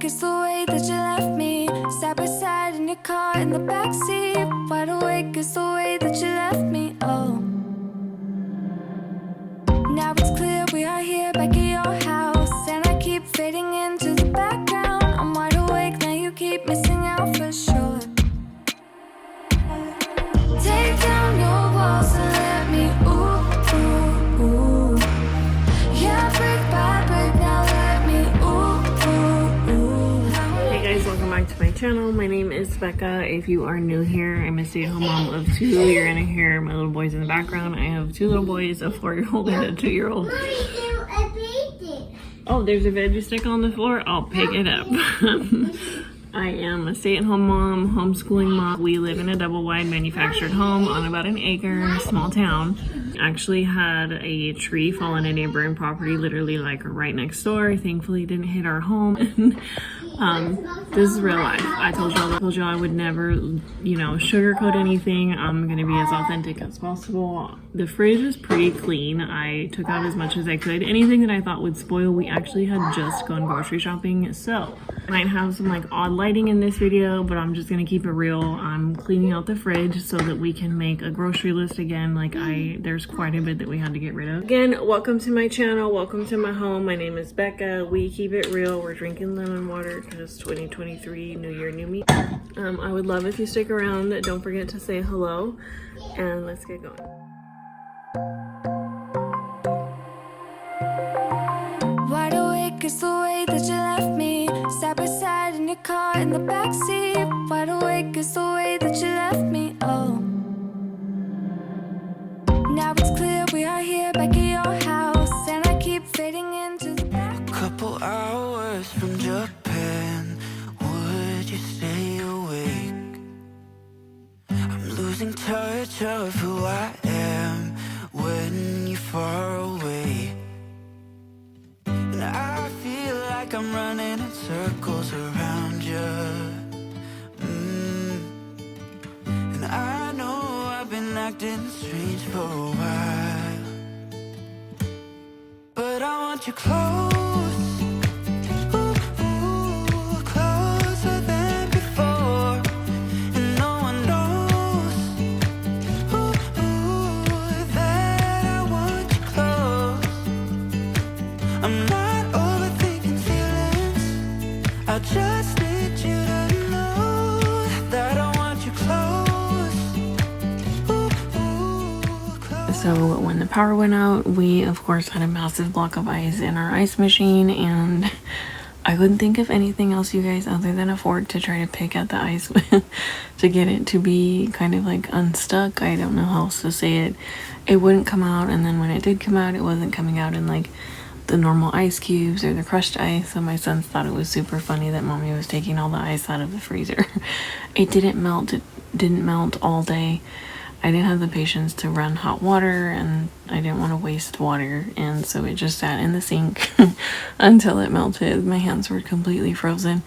is the way that you left me, side by side in your car in the backseat. Wide awake is the way that you left me. Oh, now it's clear we are here back at your house, and I keep fading into the background. I'm wide awake now, you keep missing out for sure. Take down your walls and let me ooh, ooh, ooh. Yeah, brick by brick, now let me ooh, ooh, ooh. Hey guys, welcome back to my channel. My name is Becca. If you are new here, I'm a stay-at-home mom of two. You're gonna hear my little boys in the background. I have two little boys, a 4-year-old and a 2-year-old. Oh, there's a veggie stick on the floor. I'll pick it up. I am a stay-at-home mom, homeschooling mom. We live in a double-wide manufactured home on about an acre, small town. Actually had a tree fall on a neighboring property, literally like right next door. Thankfully, it didn't hit our home. This is real life. I told y'all I would never, sugarcoat anything. I'm gonna be as authentic as possible. The fridge is pretty clean. I took out as much as I could. Anything that I thought would spoil, we actually had just gone grocery shopping, so I might have some like odd lighting in this video, but I'm just gonna keep it real. I'm cleaning out the fridge so that we can make a grocery list again. There's quite a bit that we had to get rid of. Again, welcome to my channel, welcome to my home. My name is Becca. We keep it real. We're drinking lemon water because 2023, new year, new me. I would love if you stick around. Don't forget to say hello, and let's get going. Wide awake is the way that you left me, side by side in your car in the backseat. Wide awake is the way that you left me. Oh, now it's clear we are here back at your house, and I keep fading into the back. A couple hours from Japan, would you stay awake? I'm losing touch of who I am when you're far away. And I feel like I'm running in circles around you. And I know I've been acting strange for a while, but I want you close. Ooh, closer than before. And no one knows that I want you close. I'm not overthinking feelings, I just need you to know that I want you close. So when the power went out, we of course had a massive block of ice in our ice machine, and I couldn't think of anything else, you guys, other than a fork to try to pick at the ice to get it to be kind of like unstuck. I don't know how else to say it. It wouldn't come out, and then when it did come out, it wasn't coming out in like the normal ice cubes or the crushed ice. So my sons thought it was super funny that mommy was taking all the ice out of the freezer. It didn't melt. It didn't melt all day. I didn't have the patience to run hot water, and I didn't want to waste water, and so it just sat in the sink until it melted. My hands were completely frozen.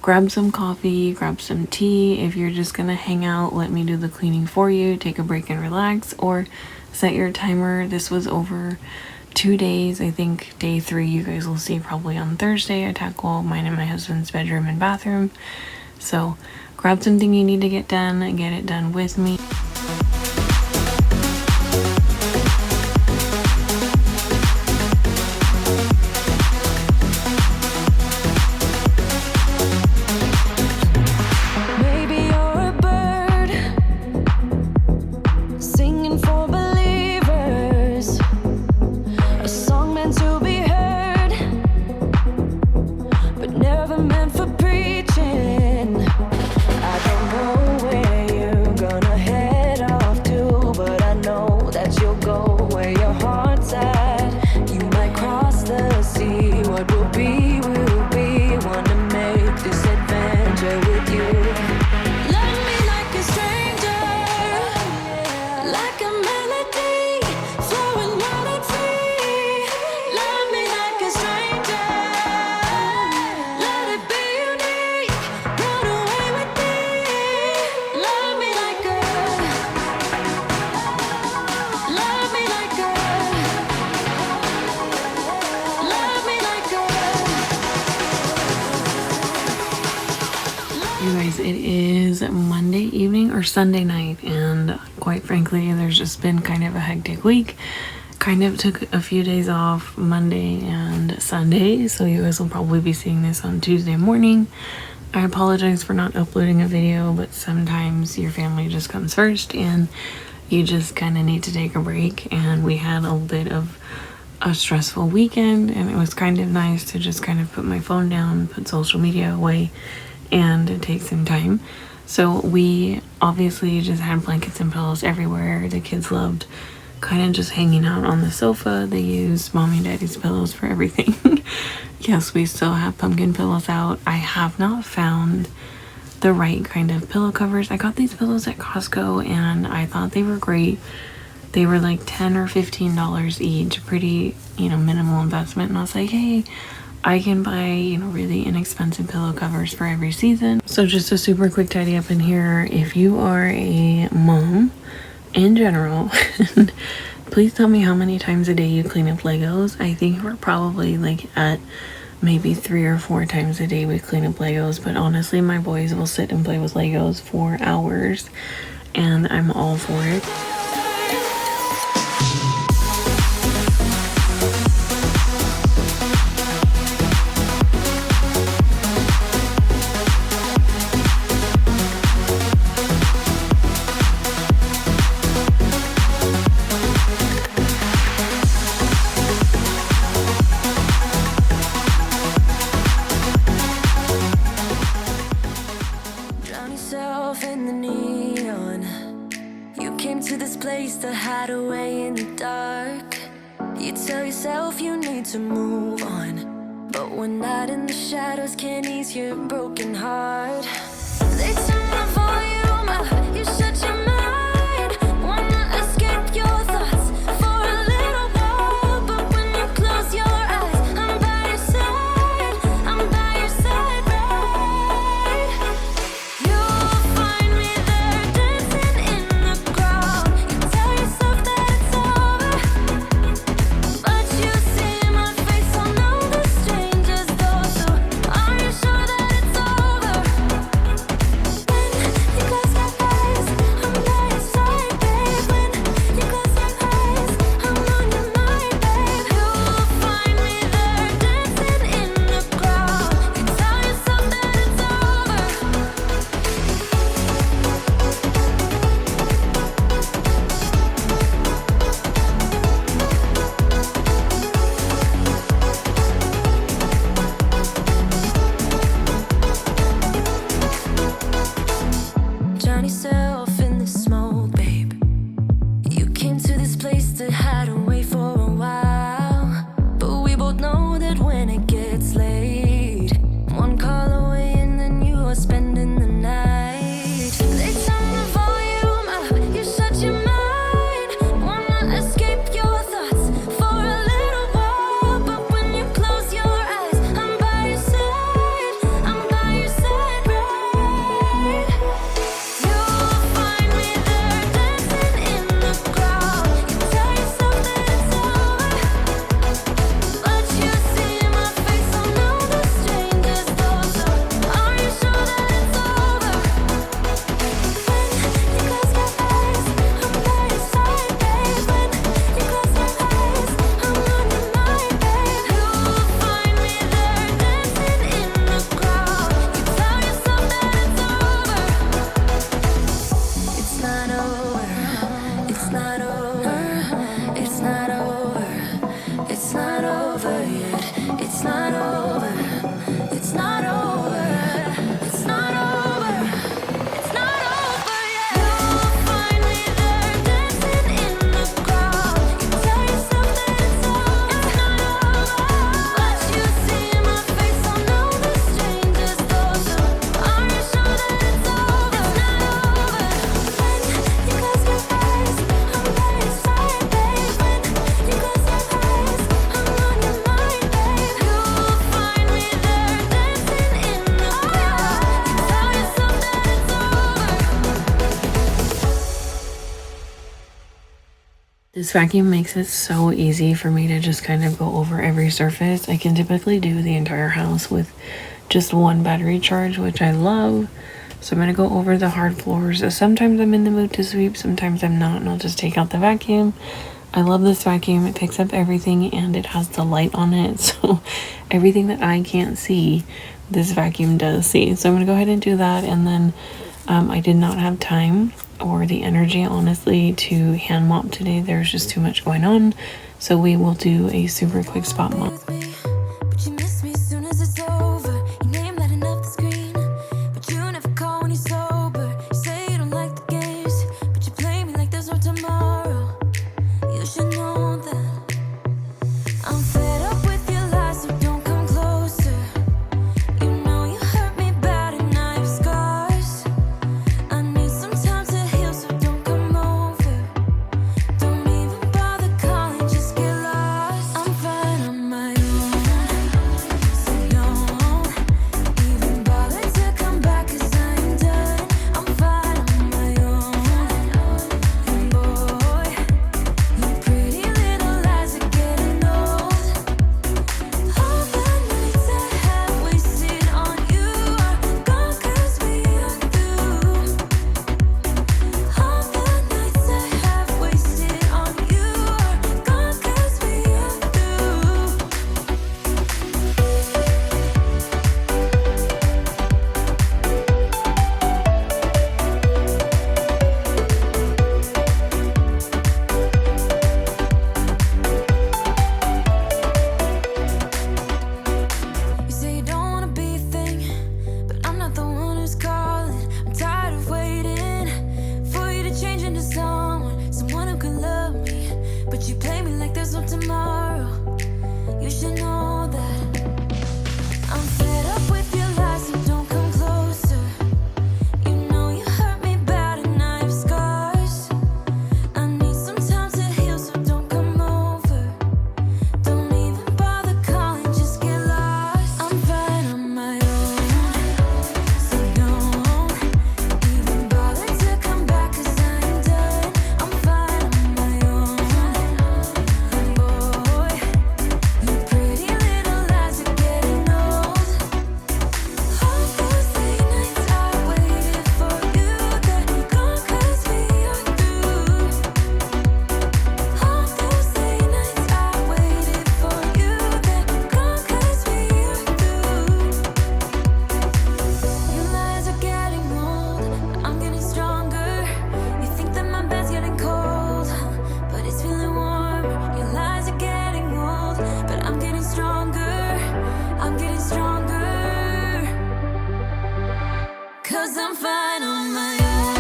Grab some coffee, grab some tea. If you're just gonna hang out, let me do the cleaning for you. Take a break and relax, or set your timer. This was over 2 days. I think day 3 you guys will see probably on Thursday. I tackle mine and my husband's bedroom and bathroom. So grab something you need to get done and get it done with me. Never meant for preaching. I don't know where you're gonna head. guys, it is Monday evening or Sunday night, and quite frankly, there's just been kind of a hectic week. Kind of took a few days off Monday and Sunday, so you guys will probably be seeing this on Tuesday morning. I apologize for not uploading a video, but sometimes your family just comes first and you just kind of need to take a break. And we had a bit of a stressful weekend, and it was kind of nice to just kind of put my phone down, put social media away, and take some time. So we obviously just had blankets and pillows everywhere. The kids loved kind of just hanging out on the sofa. They used mommy and daddy's pillows for everything. Yes, we still have pumpkin pillows out. I have not found the right kind of pillow covers. I got these pillows at Costco and I thought they were great. They were like $10 or $15 each, pretty, minimal investment. And I was like, hey, I can buy, really inexpensive pillow covers for every season. So just a super quick tidy up in here. If you are a mom in general, please tell me how many times a day you clean up Legos. I think we're probably like at maybe 3 or 4 times a day we clean up Legos, but honestly my boys will sit and play with Legos for hours and I'm all for it. In the neon, you came to this place to hide away in the dark. You tell yourself you need to move on, but one night in the shadows can ease your broken heart. They turn the volume up, you shut your mind, wanna escape your thoughts for a little while, but when you close your eyes, I'm by your side, I'm by your side, right? You'll find me there dancing in the crowd. You tell yourself that it's over, but you see my face on all the strangers' doors. So are you sure that it's over? When you close your eyes, I'm by your side, babe. When you close your eyes, I'm on your mind, babe. You'll find me there dancing in the crowd. You tell yourself that it's over. Drown yourself in the smoke, babe. You came to this place to hide away for a while, but we both know that when it gets late, one call away and then you are spending the night. They turn the volume up, you shut your mind, wanna escape your thoughts for a little while, but when you close your eyes, I'm by your side, I'm by your side, right? You'll find me there dancing in the crowd. You tell yourself that it's over, but you see my face on all the strangers' doors. So are you sure that it's over? When you close your eyes, I'm by your side, babe. When you close your eyes, I'm on your mind, babe. You'll find me there dancing in the crowd. You tell yourself that it's over. It's not over. It's not over. It's not over. It's not over yet. It's not over. It's not over. It's not over. It's not over yet. You'll find me there dancing in the crowd. You tell yourself that it's over. It's not over, but you see my face on all the strangers' doors. So are you sure that it's over? It's not over. When you close your eyes, I'm by your side, babe. When you close your eyes, I'm on your mind, babe. You'll find me there dancing in the crowd. You tell yourself that it's over. This vacuum makes it so easy for me to just kind of go over every surface. I can typically do the entire house with just one battery charge, which I love. So I'm going to go over the hard floors. Sometimes I'm in the mood to sweep, sometimes I'm not, and I'll just take out the vacuum. I love this vacuum. It picks up everything and it has the light on it. So everything that I can't see, this vacuum does see. So I'm going to go ahead and do that. And then I did not have time or the energy, honestly, to hand mop today. There's just too much going on. So we will do a super quick spot mop. But you miss me as soon as it's over. Your name lighting up the screen, but you never call when you're sober. You say you don't like the games, but you play me like there's no tomorrow. You should know that I'm fed up with your lies, so don't come closer. You know you hurt me bad and I have scars. I need some time to heal, so don't come over. Don't even bother calling, just get lost. I'm fine on my own, so don't even bother to come back, 'cause I ain't done. I'm fine on my own, and boy, your pretty little lies are getting old. All the nights I have wasted on you are gone, 'cause we are through. All the nights I have wasted on you are gone, 'cause we are through. You say you don't wanna be a thing, but I'm not the one who's calling. I'm tired of waiting for you to change into someone who can love me. But you play me like there's no tomorrow. You should know that I'm fed up with your lies, so don't come closer. You know you hurt me bad and I have scars. I need some time to heal, so don't come over. Don't even bother calling, just get lost. I'm fine on my own, so don't even bother to come back, 'cause I ain't done. I'm fine on my own, and boy, your pretty little lies are getting old. All those late nights I waited for you, they're gone, 'cause we are through. All those late nights I waited for you, they're gone, 'cause we are through. Your lies are getting old, but I'm getting stronger. You think that my bed's getting cold, but it's feeling warmer. Your lies are getting old, but I'm getting stronger. I'm getting stronger, 'cause I'm fine on my own.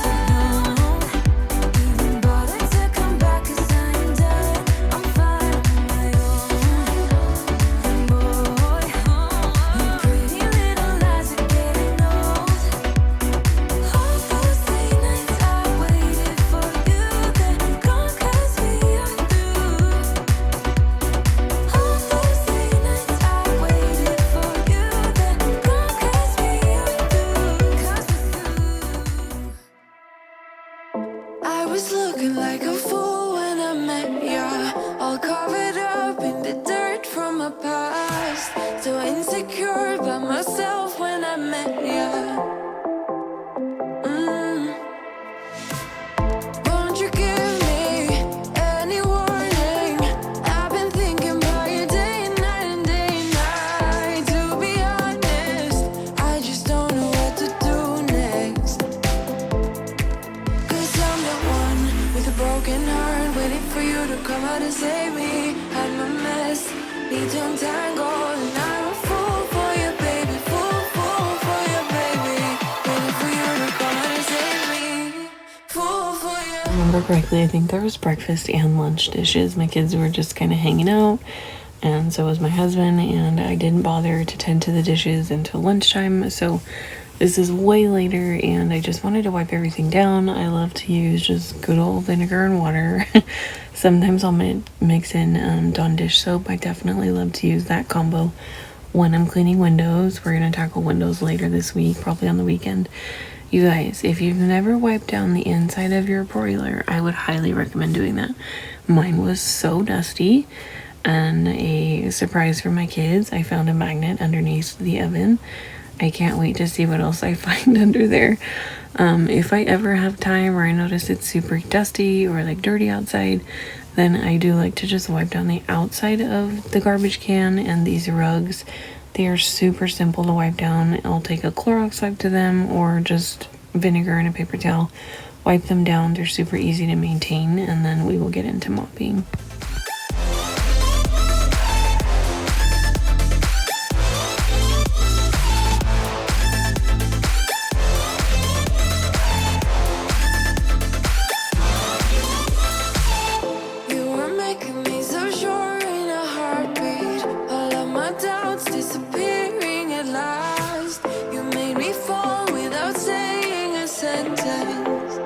So don't even bother to come back, 'cause I ain't done. I'm fine on my own, and boy, your pretty little lies are getting old. All those late nights I waited for you, they're gone, 'cause we are through. All those late nights I waited for you, they're gone, 'cause we are through. 'Cause we're through. I was looking like a fool when I met ya, all covered up in the dirt from my past. So insecure by myself when I met ya. Won't you give me any warning? I've been thinking about you day and night and day and night. To be honest, I just don't know what to do next. 'Cause I'm the one with a broken heart, waiting for you to come out and save me. I'm a mess, need to untangle, and I'm a fool for you, baby. Fool for you, baby. Waiting for you to come out and save me. Fool for you. Remember correctly, I think there was breakfast and lunch dishes. My kids were just kind of hanging out, and so was my husband, and I didn't bother to tend to the dishes until lunchtime. So this is way later, and I just wanted to wipe everything down. I love to use just good old vinegar and water. Sometimes I'll mix in Dawn dish soap. I definitely love to use that combo when I'm cleaning windows. We're gonna tackle windows later this week, probably on the weekend. You guys, if you've never wiped down the inside of your broiler, I would highly recommend doing that. Mine was so dusty, and a surprise for my kids, I found a magnet underneath the oven I can't wait to see what else I find under there. If I ever have time or I notice it's super dusty or like dirty outside, then I do like to just wipe down the outside of the garbage can. And these rugs, they are super simple to wipe down. I'll take a Clorox wipe to them or just vinegar and a paper towel, wipe them down. They're super easy to maintain, and then we will get into mopping. You were making me so sure in a heartbeat. All of my doubts disappearing at last. You made me fall without saying a sentence.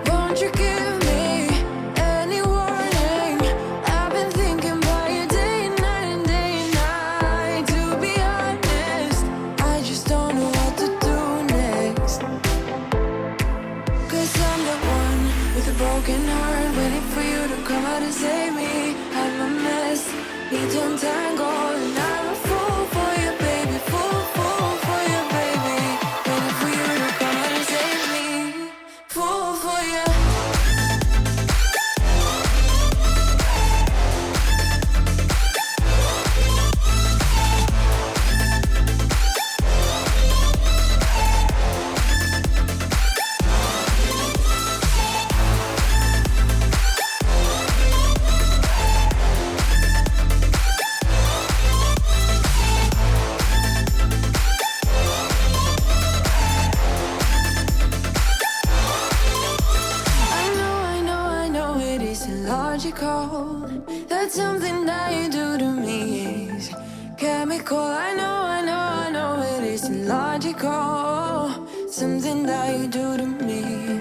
Won't you give me any warning? I've been thinking about you day and night and day and night. To be honest, I just don't know what to do next. 'Cause I'm the one with a broken heart, waiting for you to come out and save me. I'm a mess, need to untangle, and I'm a fool for you, baby. Fool for you, baby. Waiting for you to come out and save me. Fool for you. I know it isn't logical. That something that you do to me is chemical. I know it isn't logical. Something that you do to me.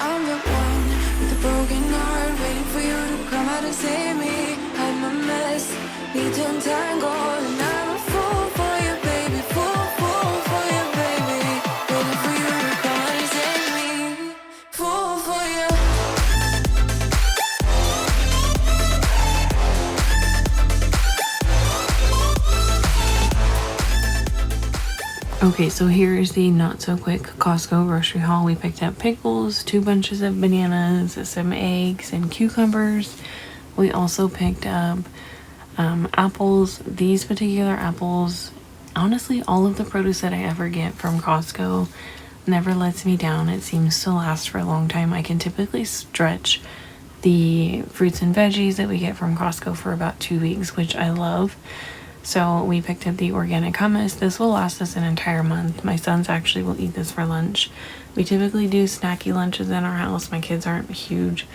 I'm the one with a broken heart, waiting for you to come out and save me. I'm a mess, need to untangle, and I'm a fool for you, baby. Fool for you, baby. Waiting for you to come out and save me. Fool for you. Okay, so here is the not so quick Costco grocery haul. We picked up pickles, 2 bunches of bananas, some eggs, and cucumbers. We also picked up apples. These particular apples, honestly, all of the produce that I ever get from Costco never lets me down. It seems to last for a long time. I can typically stretch the fruits and veggies that we get from Costco for about 2 weeks, which I love. So we picked up the organic hummus. This will last us an entire month. My sons actually will eat this for lunch. We typically do snacky lunches in our house. My kids aren't a huge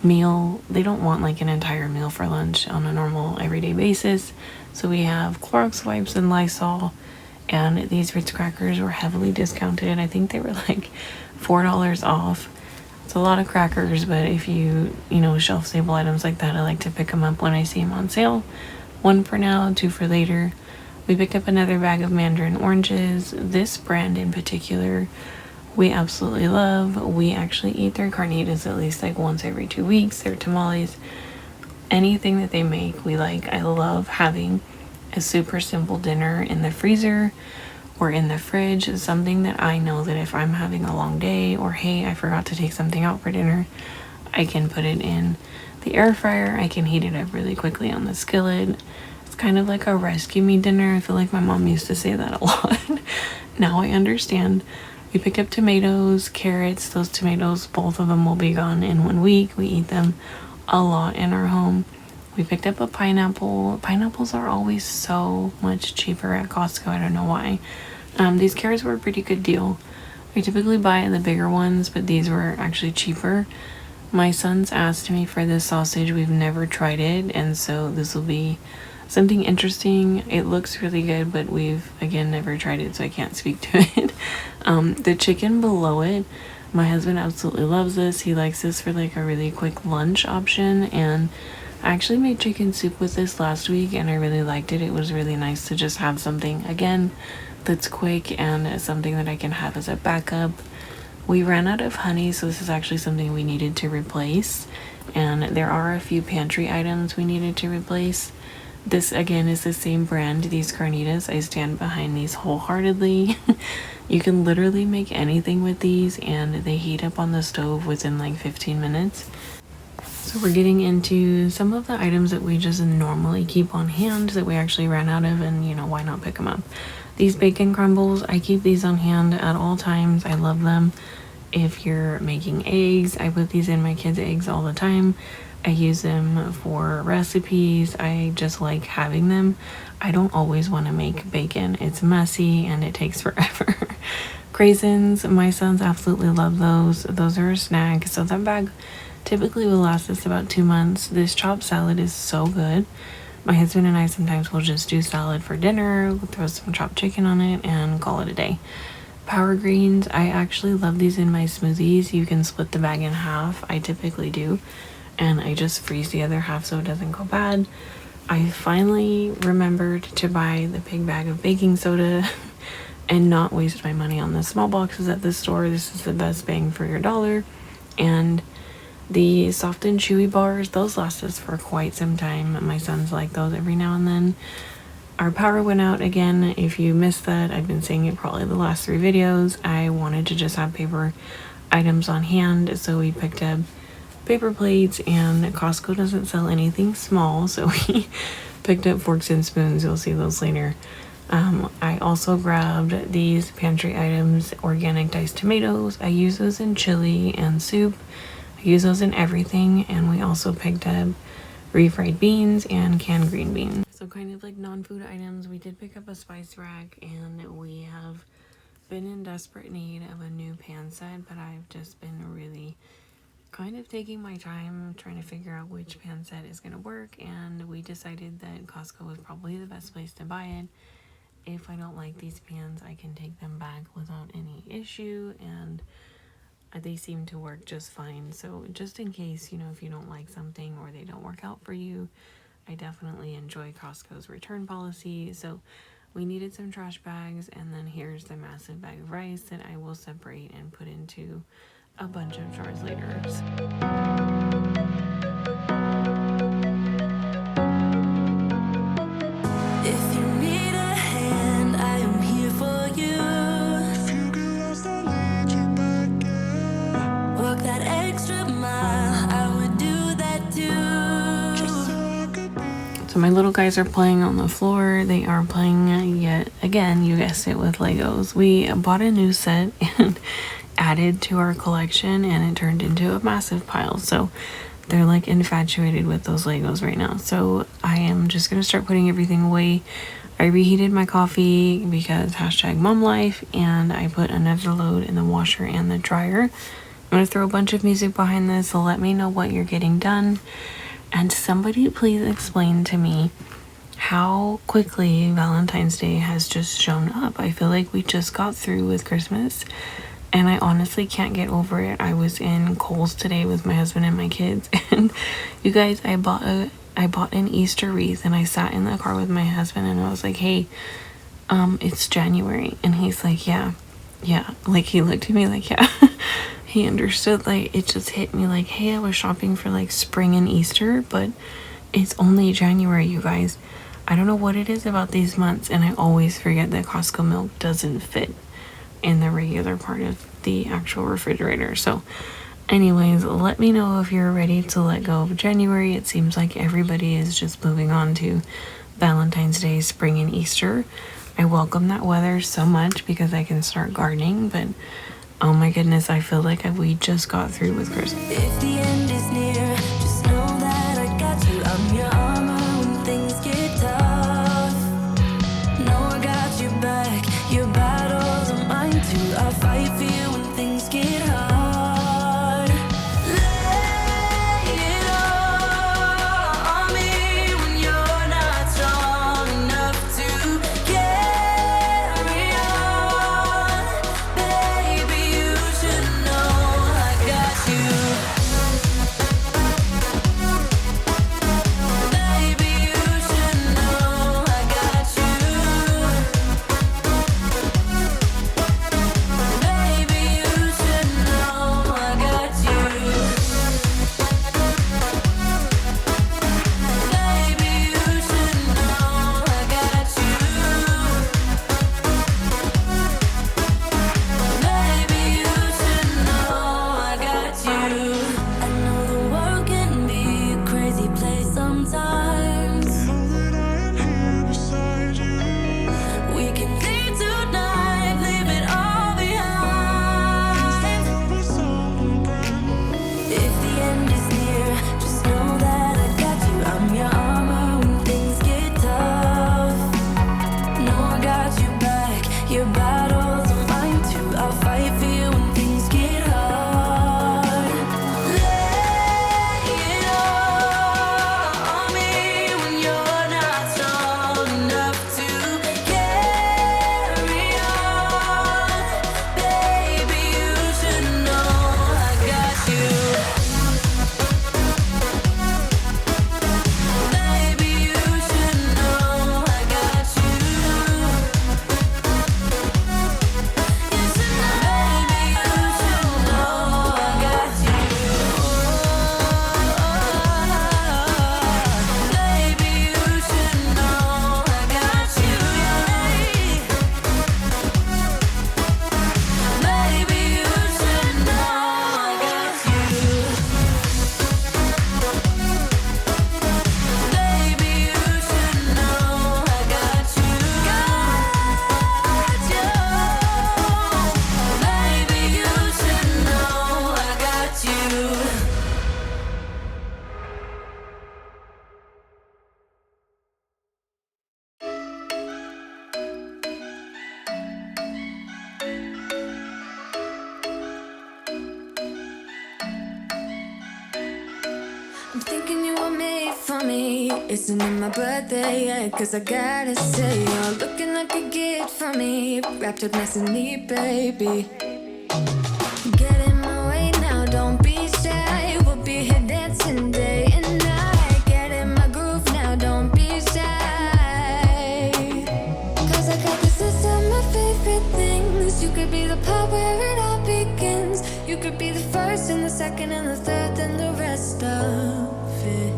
meal. They don't want like an entire meal for lunch on a normal everyday basis. So we have Clorox wipes and Lysol, and these Ritz crackers were heavily discounted. I think they were like $4 off. It's a lot of crackers, but if you shelf stable items like that, I like to pick them up when I see them on sale. 1 for now, 2 for later. We picked up another bag of mandarin oranges. This brand in particular, we absolutely love. We actually eat their carnitas at least like once every 2 weeks. Their tamales, anything that they make, we like. I love having a super simple dinner in the freezer or in the fridge. It's something that I know that if I'm having a long day or hey, I forgot to take something out for dinner, I can put it in the air fryer. I can heat it up really quickly on the skillet. It's kind of like a rescue me dinner. I feel like my mom used to say that a lot. Now I understand. We picked up tomatoes, carrots. Those tomatoes, both of them will be gone in 1 week. We eat them a lot in our home. We picked up a pineapple. Pineapples are always so much cheaper at Costco. I don't know why. These carrots were a pretty good deal. We typically buy the bigger ones, but these were actually cheaper. My sons asked me for this sausage. We've never tried it, and so this will be something interesting. It looks really good, but we've, again, never tried it, so I can't speak to it. The chicken below it, my husband absolutely loves this. He likes this for like a really quick lunch option, and I actually made chicken soup with this last week, and I really liked it. It was really nice to just have something, again, that's quick and something that I can have as a backup. We ran out of honey, so this is actually something we needed to replace. And there are a few pantry items we needed to replace. This again is the same brand, these carnitas. I stand behind these wholeheartedly. You can literally make anything with these and they heat up on the stove within like 15 minutes. So we're getting into some of the items that we just normally keep on hand that we actually ran out of, and you know, why not pick them up. These bacon crumbles, I keep these on hand at all times. I love them. If you're making eggs, I put these in my kids' eggs all the time. I use them for recipes. I just like having them. I don't always want to make bacon. It's messy and it takes forever. Craisins, my sons absolutely love those. Those are a snack. So that bag typically will last us about 2 months. This chopped salad is so good. My husband and I sometimes will just do salad for dinner, throw some chopped chicken on it, and call it a day. Power greens, I actually love these in my smoothies. You can split the bag in half. I typically do. And I just freeze the other half so it doesn't go bad. I finally remembered to buy the big bag of baking soda and not waste my money on the small boxes at the store. This is the best bang for your dollar. And the soft and chewy bars, those last us for quite some time. My sons like those every now and then. Our power went out again. If you missed that, I've been saying it probably the last 3 videos. I wanted to just have paper items on hand, so we picked up paper plates, and Costco doesn't sell anything small, so we picked up forks and spoons. You'll see those later. I also grabbed these pantry items, organic diced tomatoes. I use those in chili and soup. I use those in everything. And we also picked up refried beans and canned green beans. So kind of like non-food items, we did pick up a spice rack, and we have been in desperate need of a new pan set, but I've just been really kind of taking my time trying to figure out which pan set is going to work, and we decided that Costco was probably the best place to buy it. If I don't like these pans, I can take them back without any issue, and they seem to work just fine. So just in case, you know, if you don't like something or they don't work out for you, I definitely enjoy Costco's return policy. So we needed some trash bags, and then here's the massive bag of rice that I will separate and put into a bunch of jars later. If you need a hand, I am here for you. If you get lost, I'll lead you back, yeah. Walk that extra mile, I would do that too. Just so I could be. So my little guys are playing on the floor. They are playing yet again, you guessed it, with Legos. We bought a new set and added to our collection, and it turned into a massive pile. So they're like infatuated with those Legos right now. So I am just gonna start putting everything away. I reheated my coffee because #momlife, and I put another load in the washer and the dryer. I'm gonna throw a bunch of music behind this, so let me know what you're getting done. And somebody please explain to me how quickly Valentine's Day has just shown up. I feel like we just got through with Christmas, and I honestly can't get over it. I was in Kohl's today with my husband and my kids, and you guys, I bought an Easter wreath, and I sat in the car with my husband, and I was like, hey, it's January. And he's like, yeah. Like, he looked at me like, yeah. He understood. Like, it just hit me like, hey, I was shopping for like spring and Easter, but it's only January, you guys. I don't know what it is about these months, and I always forget that Costco milk doesn't fit in the regular part of the actual refrigerator. So anyways, let me know if you're ready to let go of January. It seems like everybody is just moving on to Valentine's Day, spring, and Easter. I welcome that weather so much because I can start gardening, but oh my goodness, I feel like we just got through with Christmas. If the end is near, just know that I got you. I'm your armor when things get tough. No, I got your back. Your battles are mine too. I'll fight for you when things get hard. Lay it all on me when you're not strong enough to carry on. Baby, you should know I got you. I know the world can be a crazy place sometimes. Know that I am here beside you. We can leave tonight, leave it all behind. If the end is near, just know that I got you. I'm your armor when things get tough. No, I got you back. Your battles are mine too. I'll fight for you when things get hard. Lay it all on me when you're not strong enough to carry on. Baby, you should know I got you. Baby, you should know I got you. You should know. Baby, you should know I got you. Baby, you should know I got you. Baby, you should know I got you. Baby, you should know I got you. Got you. Baby, you should know I got you. I'm thinking you were made for me. Isn't it my birthday yet? 'Cause I gotta say, you're looking like a gift for me. Wrapped up nice and neat, baby. Get in my way now, don't be shy. We'll be here dancing day and night. Get in my groove now, don't be shy. 'Cause I got this list of my favorite things. You could be the part where it all begins. You could be the first and the second and the third and the rest of it.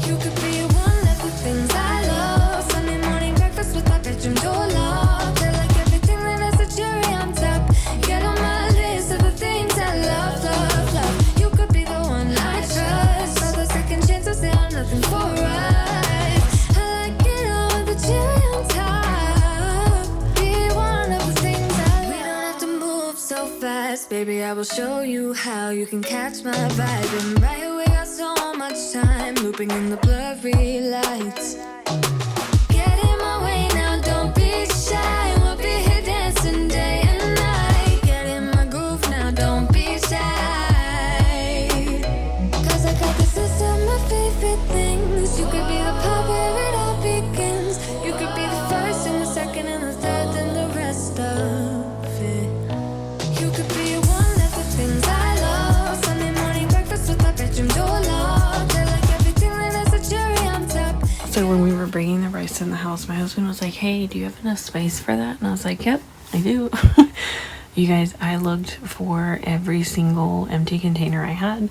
You could be one of the things I love. Sunday morning breakfast with my bedroom door locked. I like everything that has a cherry on top. Get on my list of the things I love, love, love. You could be the one I trust. For the second chance, I say I'm nothing for us. I like it all with the cherry on top. Be one of the things I love. We don't have to move so fast, baby. I will show you how you can catch my vibe. And right here we got so much time, looping in the blurry lights. Get in my way now, don't be shy. We'll be here dancing day and night. Get in my groove now, don't be shy. 'Cause I got this list of my favorite things. You could be the part where it all begins. You could be the first and the second and the third and the rest of it. You could be one of the things I love. Sunday morning breakfast with my bedroom door locked. I like everything that has a cherry on top. So when we were bringing the rice in the house, my husband was like, hey, do you have enough space for that? And I was like, yep, I do. You guys, I looked for every single empty container I had.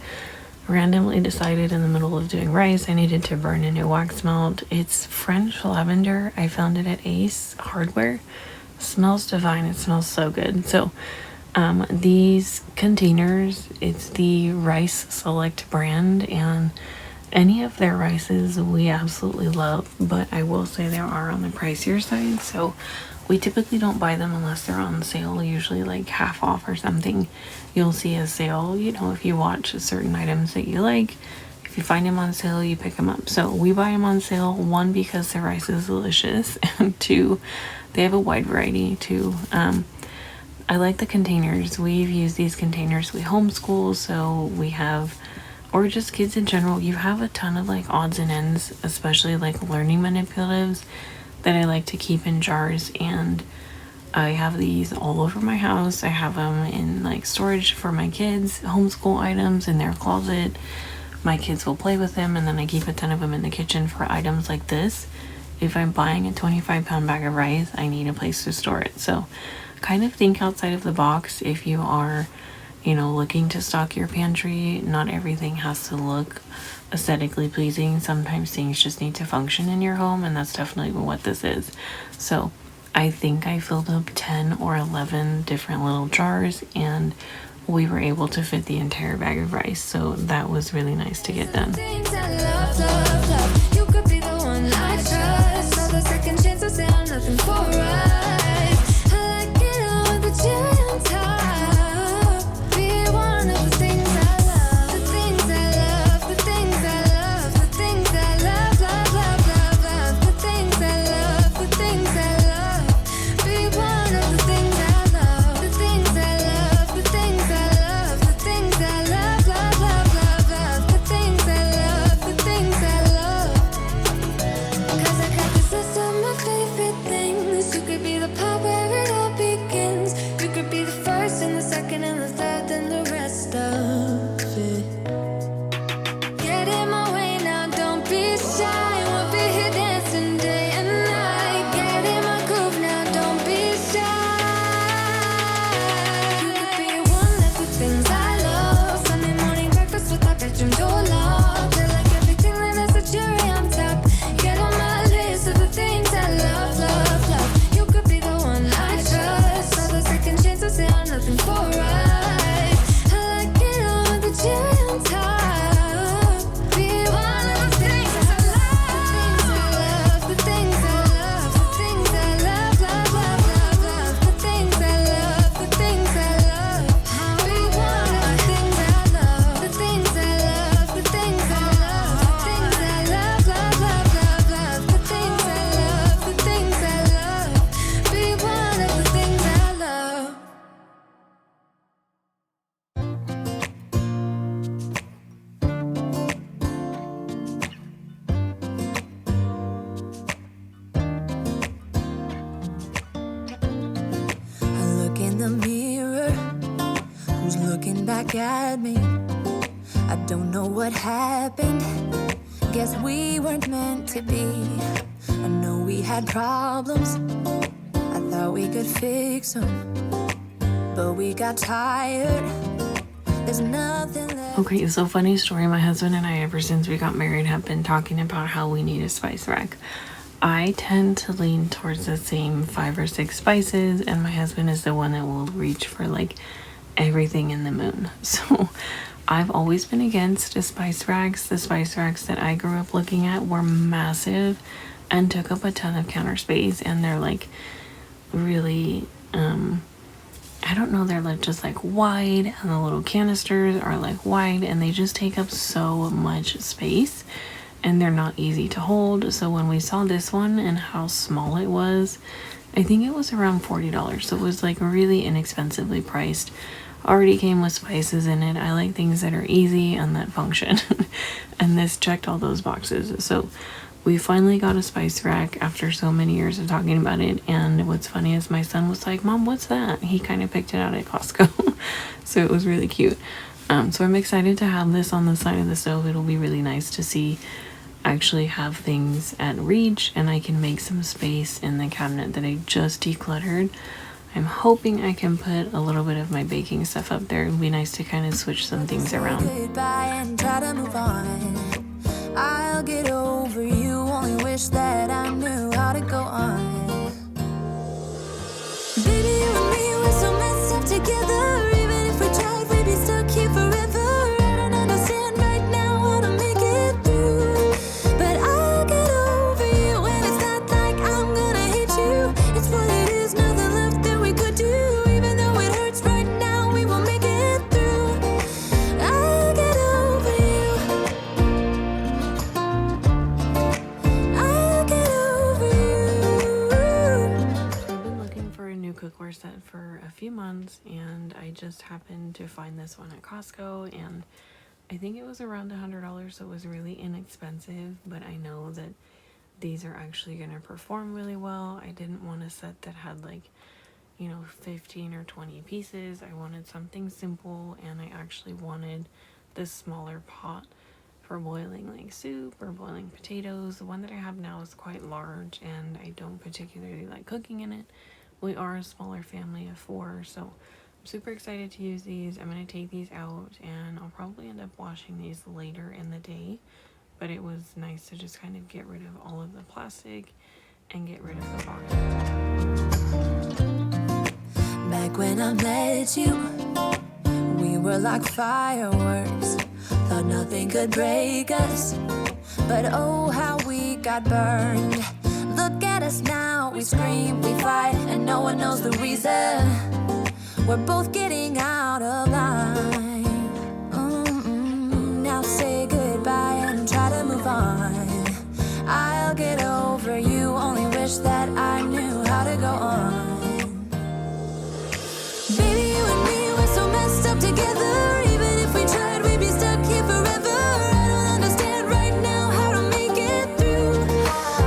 Randomly decided in the middle of doing rice, I needed to burn a new wax melt. It's French lavender. I found it at Ace Hardware. Smells divine. It smells so good. So these containers, it's the Rice Select brand, and any of their rices we absolutely love, but I will say they are on the pricier side, so we typically don't buy them unless they're on sale, usually like half off or something. You'll see a sale, you know, if you watch certain items that you like, if you find them on sale, you pick them up. So we buy them on sale, one, because the rice is delicious, and two, they have a wide variety too. I like the containers. We've used these containers. We homeschool, so we have, or just kids in general, you have a ton of like odds and ends, especially like learning manipulatives that I like to keep in jars, and I have these all over my house. I have them in like storage for my kids, homeschool items in their closet. My kids will play with them, and then I keep a ton of them in the kitchen for items like this. If I'm buying a 25-pound bag of rice, I need a place to store it. So kind of think outside of the box if you are, you know, looking to stock your pantry. Not everything has to look aesthetically pleasing. Sometimes things just need to function in your home, and that's definitely what this is. So I think I filled up 10 or 11 different little jars, and we were able to fit the entire bag of rice. So that was really nice to get done. Things I love, love, love. You could be the one I trust. All the second chances, they are nothing for us. I like it all with the cherry on top. Be one of the things I love. The things I love, the things I love, the things I love, love, love, love, love. The things I love, the things I love. Be one of the things I love. The things I love, the things I love, the things I love, love, love, love, love. The things I love, the things I love. 'Cause I got this list of my favorite things. You could be the part where it all begins. You could be the first and the second and the third and the rest of it. Get in my way now, don't be shy. We'll be here dancing day and night. Get in my groove now, don't be shy. You could be one of the things I love. Sunday morning breakfast with my bedroom door locked. I like everything that has a cherry on top. Get on my list of the things I love, love, love. You could be the one I trust. All the second chances, they are nothing for us. I like it all with the cherry on top. Be one of the things I love. The things I love, the things I love, the things I love, love, love, love, love. The things I love, the things I love. Be one of the things I love. The things I love, the things I love, the things I love, love, love, love, love. The things I love, the things I love. Be one of the things I love. I look in the mirror, who's looking back at me? I don't know what happened, guess we weren't meant to be. I know we had problems, I thought we could fix them, but we got tired. There's nothing left. Okay, so funny story. My husband and I, ever since we got married, have been talking about how we need a spice rack. I tend to lean towards the same 5 or 6 spices, and my husband is the one that will reach for like everything in the moon. So I've always been against the spice racks. The spice racks that I grew up looking at were massive and took up a ton of counter space, and they're like really I don't know, they're like just like wide, and the little canisters are like wide, and they just take up so much space, and they're not easy to hold. So when we saw this one and how small it was, I think it was around $40. So it was like really inexpensively priced. Already came with spices in it. I like things that are easy and that function. And this checked all those boxes. So we finally got a spice rack after so many years of talking about it. And what's funny is my son was like, "Mom, what's that?" He kind of picked it out at Costco. So it was really cute. So I'm excited to have this on the side of the stove. It'll be really nice to see actually have things at reach, and I can make some space in the cabinet that I just decluttered. I'm hoping I can put a little bit of my baking stuff up there. It'd be nice to kind of switch some things around. Goodbye and try to move on. I'll get over you. Only wish that I knew how to go on. Baby, you and me, we're so messed up together. Even if we tried, we'd be stuck here forever. I don't understand right now how to make it through, but I'll get over you. And it's not like I'm gonna hate you. It's what it is, nothing left that we could do. Even though it hurts right now, we will make it through. I'll get over you. I'll get over you. I've been looking for a new cookware set for a few months, and I just happened to find this one at Costco, and I think it was around $100, so it was really inexpensive. But I know that these are actually going to perform really well. I didn't want a set that had like, 15 or 20 pieces. I wanted something simple, and I actually wanted this smaller pot for boiling like soup or boiling potatoes. The one that I have now is quite large, and I don't particularly like cooking in it. We are a smaller family of 4, so I'm super excited to use these. I'm going to take these out, and I'll probably end up washing these later in the day. But it was nice to just kind of get rid of all of the plastic and get rid of the box. Back when I met you, were like fireworks. Thought nothing could break us, but oh how we got burned. Look at us now, we scream, we fight, and no one knows the reason. We're both getting out of line. Now say goodbye and try to move on. I'll get over you, only wish that I knew how to go on. Baby, you and me, we're so messed up together. Even if we tried, we'd be stuck here forever. I don't understand right now how to make it through,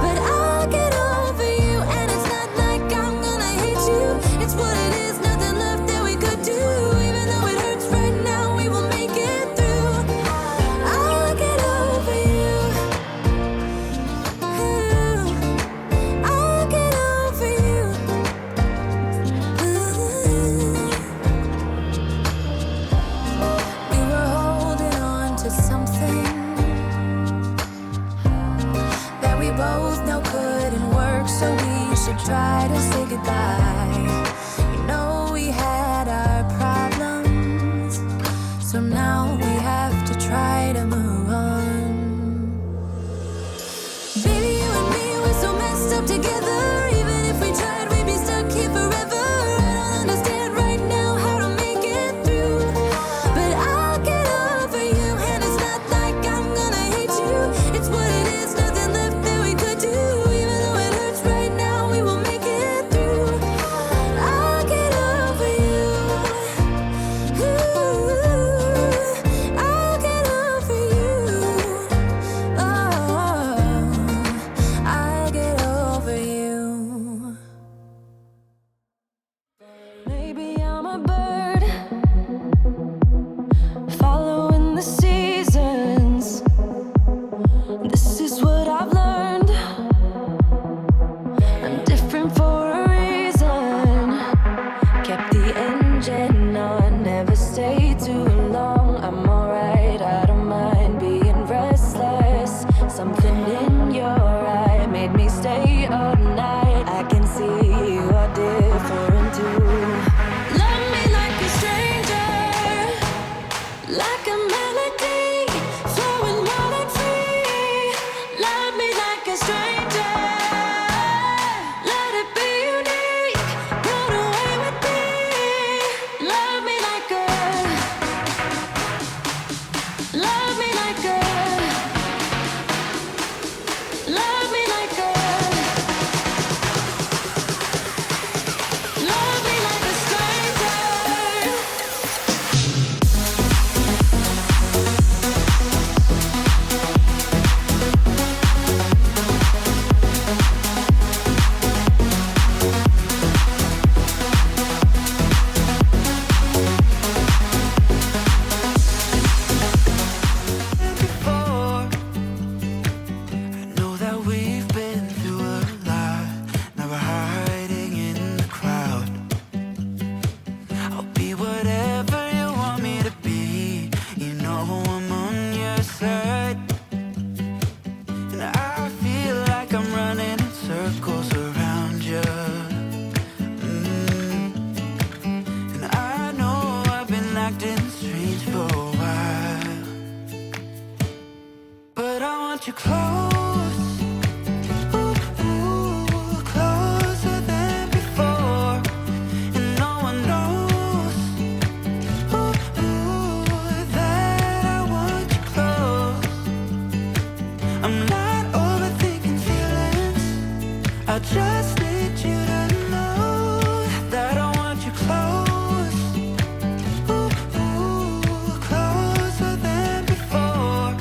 but I'll get over you, and it's not like I'm gonna hate you. It's what it is, nothing left that we could do. Even though it hurts right now, we will make it through. I'll get over you. I'll get over you. We were holding on to something that we both know couldn't work, so we should try to say goodbye. You know we had our problems, so now we have to try to move on. Baby, you and me, we're so messed up together. Even if we tried, we'd be stuck here forever. I don't understand right now how to make it through, but I'll get over you, and it's not like I'm gonna hate you. It's what it is, nothing left that we could do. Even though it hurts right now, we will make it through. I'll get over you. I'll get over you. Oh, I'll get over you. Maybe I'm a bird following the seasons. This is what I've learned. I'm different for a reason. Kept the engine on, never stayed too long. I'm alright, I don't mind being restless. Something in your eye made me stay all night. I can see you are different too. Love me like a stranger, like a melody flowing wild and free. Love me like a stranger, let it be unique. Run away with me. Love me like a, love me like a, love me like a, love me like a stranger. Before, I know that we've been through a lot. Now we're hiding in the crowd. I'll be whatever you want me to be. You know I'm on your side. And I feel like I'm running in circles around you. And I know I've been acting strange for a while, but I want you close. Ooh, ooh, closer than before. And no one knows. Ooh, ooh, that I want you close. I'm not overthinking feelings. I just need you to know that I want you close. Ooh, ooh, closer than before.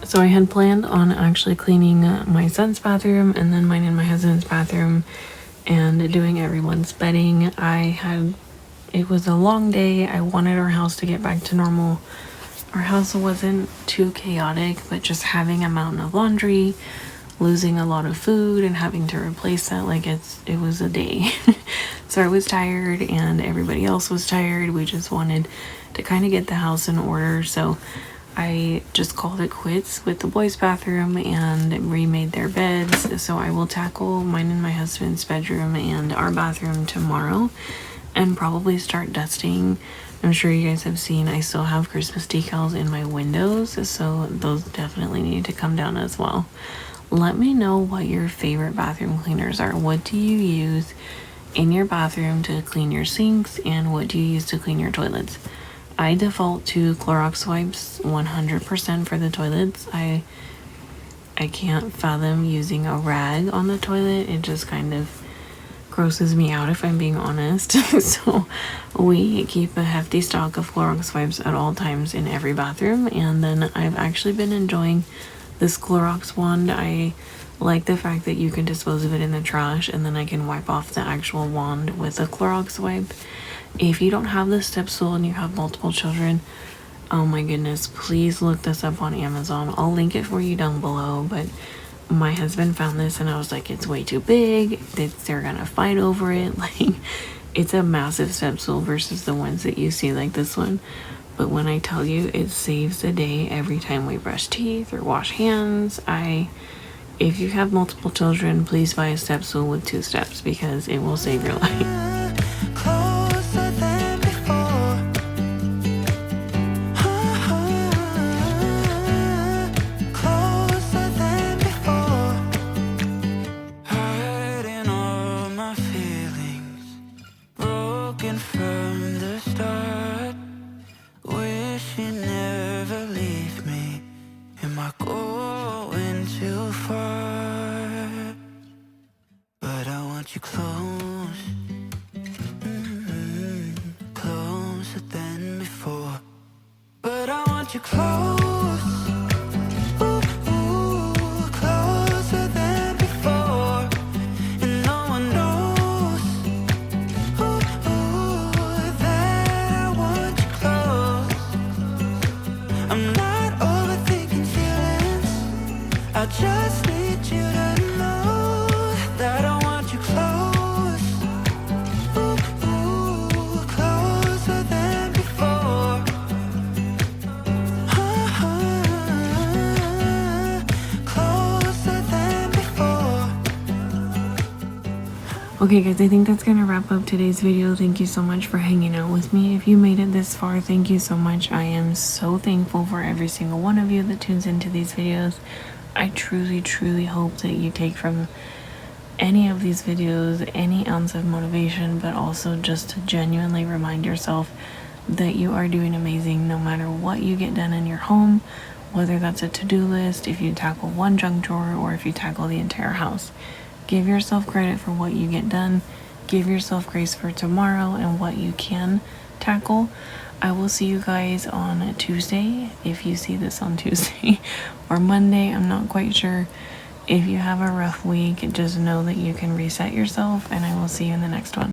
So I had planned on actually cleaning my son's bathroom and then mine and my husband's bathroom and doing everyone's bedding. It was a long day. I wanted our house to get back to normal. Our house wasn't too chaotic, but just having a mountain of laundry, losing a lot of food and having to replace that, like it was a day. So I was tired and everybody else was tired. We just wanted to kind of get the house in order. So I just called it quits with the boys' bathroom and remade their beds. So I will tackle mine and my husband's bedroom and our bathroom tomorrow. and probably start dusting. I'm sure you guys have seen I still have Christmas decals in my windows, so those definitely need to come down as well. Let me know what your favorite bathroom cleaners are. What do you use in your bathroom to clean your sinks, and what do you use to clean your toilets? I default to Clorox wipes 100% for the toilets. I can't fathom using a rag on the toilet. It just kind of grosses me out, if I'm being honest. So we keep a hefty stock of Clorox wipes at all times in every bathroom. And then I've actually been enjoying this Clorox wand. I like the fact that you can dispose of it in the trash, and then I can wipe off the actual wand with a Clorox wipe. If you don't have the step stool and you have multiple children, oh my goodness, please look this up on Amazon. I'll link it for you down below, but my husband found this and I was like, it's way too big. They're gonna fight over it. Like, it's a massive step stool versus the ones that you see like this one. But when I tell you, it saves the day every time we brush teeth or wash hands. If you have multiple children, please buy a step stool with 2 steps, because it will save your life. From the start, wish you never leave me. Am I going too far? But I want you close, closer than before. But I want you close. I just need you to know that I want you close, closer than before, closer than before. Okay guys, I think that's gonna wrap up today's video. Thank you so much for hanging out with me. If you made it this far, thank you so much. I am so thankful for every single one of you that tunes into these videos. I truly hope that you take from any of these videos any ounce of motivation, but also just to genuinely remind yourself that you are doing amazing no matter what you get done in your home, whether that's a to-do list, if you tackle one junk drawer, or if you tackle the entire house. Give yourself credit for what you get done. Give yourself grace for tomorrow and what you can tackle. I will see you guys on Tuesday, if you see this on Tuesday, or Monday, I'm not quite sure. If you have a rough week, just know that you can reset yourself, and I will see you in the next one.